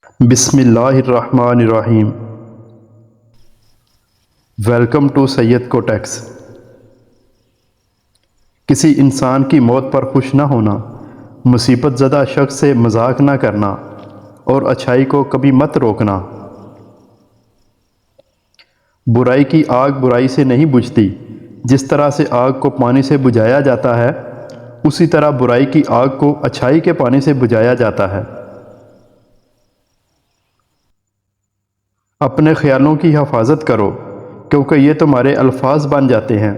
بسم اللہ الرحمن الرحیم۔ ویلکم ٹو سید کو ٹیکس۔ کسی انسان کی موت پر خوش نہ ہونا، مصیبت زدہ شخص سے مذاق نہ کرنا اور اچھائی کو کبھی مت روکنا۔ برائی کی آگ برائی سے نہیں بجھتی۔ جس طرح سے آگ کو پانی سے بجھایا جاتا ہے، اسی طرح برائی کی آگ کو اچھائی کے پانی سے بجھایا جاتا ہے۔ اپنے خیالوں کی حفاظت کرو، کیونکہ یہ تمہارے الفاظ بن جاتے ہیں۔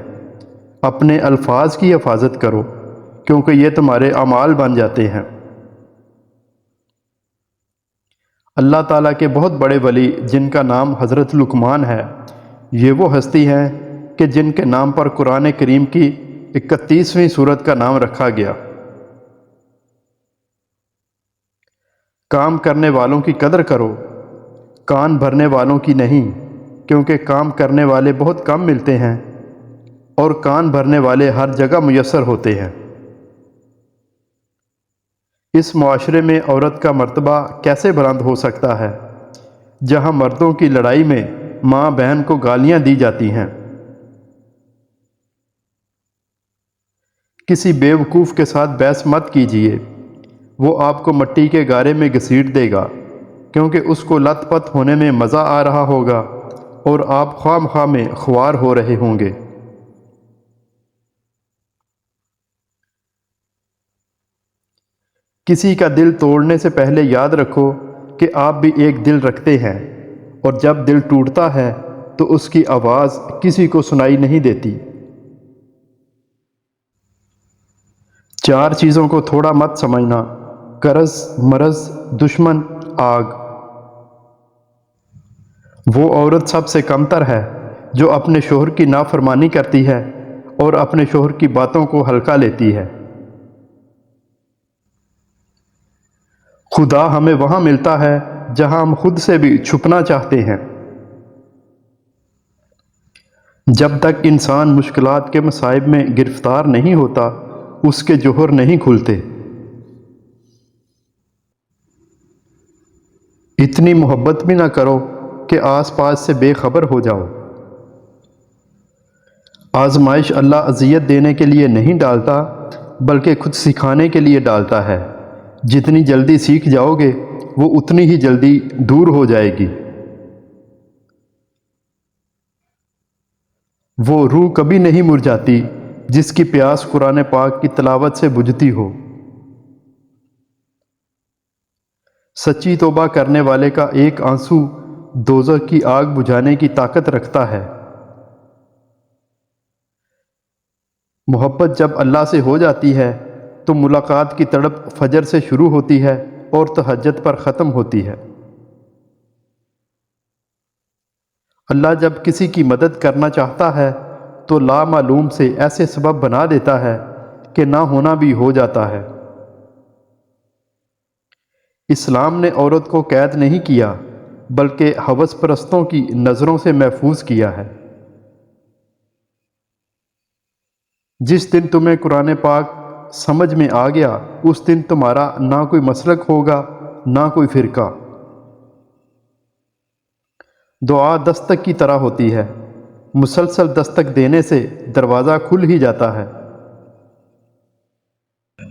اپنے الفاظ کی حفاظت کرو، کیونکہ یہ تمہارے اعمال بن جاتے ہیں۔ اللہ تعالیٰ کے بہت بڑے ولی جن کا نام حضرت لقمان ہے، یہ وہ ہستی ہیں کہ جن کے نام پر قرآن کریم کی 31ویں سورت کا نام رکھا گیا۔ کام کرنے والوں کی قدر کرو، کان بھرنے والوں کی نہیں، کیونکہ کام کرنے والے بہت کم ملتے ہیں اور کان بھرنے والے ہر جگہ میسر ہوتے ہیں۔ اس معاشرے میں عورت کا مرتبہ کیسے بلند ہو سکتا ہے جہاں مردوں کی لڑائی میں ماں بہن کو گالیاں دی جاتی ہیں؟ کسی بیوقوف کے ساتھ بحث مت کیجیے، وہ آپ کو مٹی کے گارے میں گھسیٹ دے گا، کیونکہ اس کو لت پت ہونے میں مزہ آ رہا ہوگا اور آپ خواہ مخواہ میں خوار ہو رہے ہوں گے۔ کسی کا دل توڑنے سے پہلے یاد رکھو کہ آپ بھی ایک دل رکھتے ہیں، اور جب دل ٹوٹتا ہے تو اس کی آواز کسی کو سنائی نہیں دیتی۔ چار چیزوں کو تھوڑا مت سمجھنا: قرض، مرض، دشمن، آگ۔ وہ عورت سب سے کمتر ہے جو اپنے شوہر کی نافرمانی کرتی ہے اور اپنے شوہر کی باتوں کو ہلکا لیتی ہے۔ خدا ہمیں وہاں ملتا ہے جہاں ہم خود سے بھی چھپنا چاہتے ہیں۔ جب تک انسان مشکلات کے مصائب میں گرفتار نہیں ہوتا، اس کے جوہر نہیں کھلتے۔ اتنی محبت بھی نہ کرو کہ آس پاس سے بے خبر ہو جاؤ۔ آزمائش اللہ اذیت دینے کے لیے نہیں ڈالتا، بلکہ خود سکھانے کے لیے ڈالتا ہے۔ جتنی جلدی سیکھ جاؤ گے، وہ اتنی ہی جلدی دور ہو جائے گی۔ وہ روح کبھی نہیں مرجھاتی جس کی پیاس قرآن پاک کی تلاوت سے بجھتی ہو۔ سچی توبہ کرنے والے کا ایک آنسو دوزخ کی آگ بجھانے کی طاقت رکھتا ہے۔ محبت جب اللہ سے ہو جاتی ہے تو ملاقات کی تڑپ فجر سے شروع ہوتی ہے اور تہجد پر ختم ہوتی ہے۔ اللہ جب کسی کی مدد کرنا چاہتا ہے تو لامعلوم سے ایسے سبب بنا دیتا ہے کہ نہ ہونا بھی ہو جاتا ہے۔ اسلام نے عورت کو قید نہیں کیا، بلکہ ہوس پرستوں کی نظروں سے محفوظ کیا ہے۔ جس دن تمہیں قرآن پاک سمجھ میں آ گیا، اس دن تمہارا نہ کوئی مسلک ہوگا، نہ کوئی فرقہ۔ دعا دستک کی طرح ہوتی ہے، مسلسل دستک دینے سے دروازہ کھل ہی جاتا ہے۔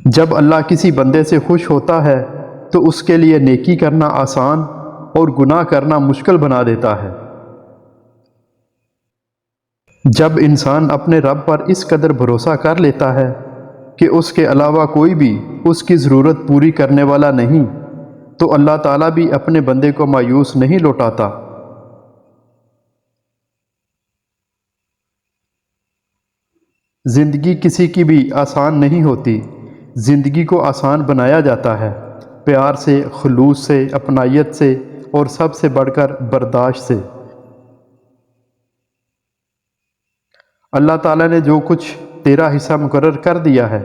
جب اللہ کسی بندے سے خوش ہوتا ہے تو اس کے لیے نیکی کرنا آسان اور گناہ کرنا مشکل بنا دیتا ہے۔ جب انسان اپنے رب پر اس قدر بھروسہ کر لیتا ہے کہ اس کے علاوہ کوئی بھی اس کی ضرورت پوری کرنے والا نہیں، تو اللہ تعالیٰ بھی اپنے بندے کو مایوس نہیں لوٹاتا۔ زندگی کسی کی بھی آسان نہیں ہوتی، زندگی کو آسان بنایا جاتا ہے پیار سے، خلوص سے، اپنائیت سے اور سب سے بڑھ کر برداشت سے۔ اللہ تعالیٰ نے جو کچھ تیرا حصہ مقرر کر دیا ہے،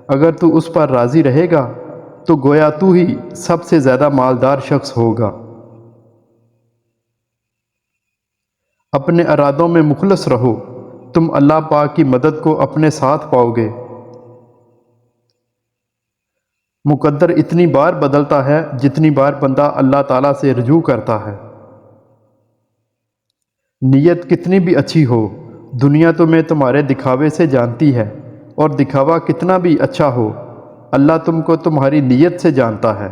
اگر تو اس پر راضی رہے گا تو گویا تو ہی سب سے زیادہ مالدار شخص ہوگا۔ اپنے ارادوں میں مخلص رہو، تم اللہ پاک کی مدد کو اپنے ساتھ پاؤ گے۔ مقدر اتنی بار بدلتا ہے جتنی بار بندہ اللہ تعالیٰ سے رجوع کرتا ہے۔ نیت کتنی بھی اچھی ہو، دنیا تمہیں تمہارے دکھاوے سے جانتی ہے، اور دکھاوا کتنا بھی اچھا ہو، اللہ تم کو تمہاری نیت سے جانتا ہے۔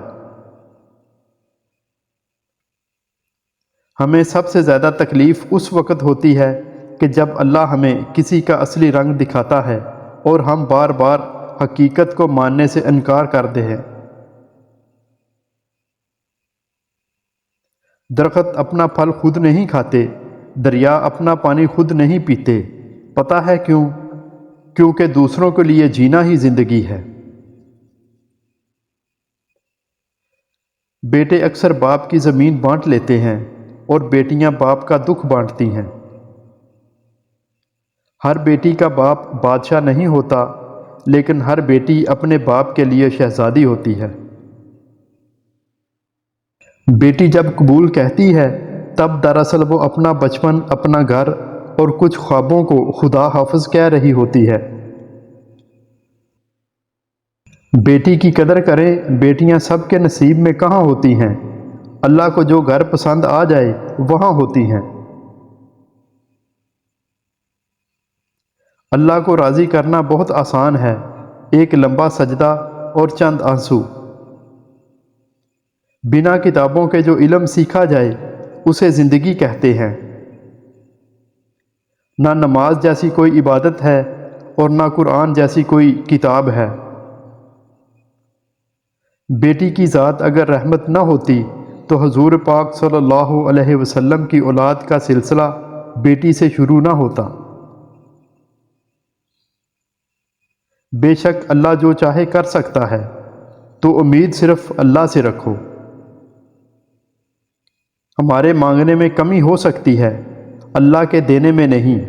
ہمیں سب سے زیادہ تکلیف اس وقت ہوتی ہے کہ جب اللہ ہمیں کسی کا اصلی رنگ دکھاتا ہے اور ہم بار بار حقیقت کو ماننے سے انکار کرتے ہیں۔ درخت اپنا پھل خود نہیں کھاتے، دریا اپنا پانی خود نہیں پیتے، پتہ ہے کیوں؟ کیونکہ دوسروں کے لیے جینا ہی زندگی ہے۔ بیٹے اکثر باپ کی زمین بانٹ لیتے ہیں اور بیٹیاں باپ کا دکھ بانٹتی ہیں۔ ہر بیٹی کا باپ بادشاہ نہیں ہوتا، لیکن ہر بیٹی اپنے باپ کے لیے شہزادی ہوتی ہے۔ بیٹی جب قبول کہتی ہے تب دراصل وہ اپنا بچپن، اپنا گھر اور کچھ خوابوں کو خدا حافظ کہہ رہی ہوتی ہے۔ بیٹی کی قدر کریں، بیٹیاں سب کے نصیب میں کہاں ہوتی ہیں، اللہ کو جو گھر پسند آ جائے وہاں ہوتی ہیں۔ اللہ کو راضی کرنا بہت آسان ہے، ایک لمبا سجدہ اور چند آنسو۔ بنا کتابوں کے جو علم سیکھا جائے اسے زندگی کہتے ہیں۔ نہ نماز جیسی کوئی عبادت ہے اور نہ قرآن جیسی کوئی کتاب ہے۔ بیٹی کی ذات اگر رحمت نہ ہوتی تو حضور پاک صلی اللہ علیہ وسلم کی اولاد کا سلسلہ بیٹی سے شروع نہ ہوتا۔ بے شک اللہ جو چاہے کر سکتا ہے، تو امید صرف اللہ سے رکھو۔ ہمارے مانگنے میں کمی ہو سکتی ہے، اللہ کے دینے میں نہیں۔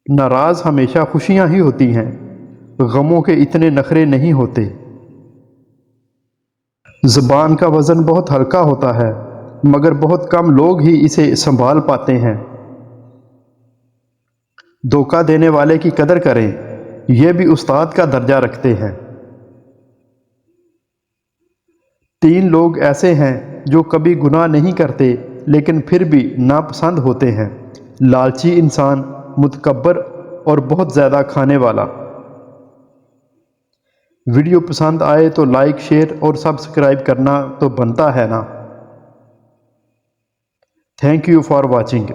ناراض ہمیشہ خوشیاں ہی ہوتی ہیں، غموں کے اتنے نخرے نہیں ہوتے۔ زبان کا وزن بہت ہلکا ہوتا ہے، مگر بہت کم لوگ ہی اسے سنبھال پاتے ہیں۔ دھوکہ دینے والے کی قدر کریں، یہ بھی استاد کا درجہ رکھتے ہیں۔ 3 لوگ ایسے ہیں جو کبھی گناہ نہیں کرتے لیکن پھر بھی ناپسند ہوتے ہیں: لالچی انسان، متکبر اور بہت زیادہ کھانے والا۔ ویڈیو پسند آئے تو لائک، شیئر اور سبسکرائب کرنا تو بنتا ہے نا۔ Thank you for watching.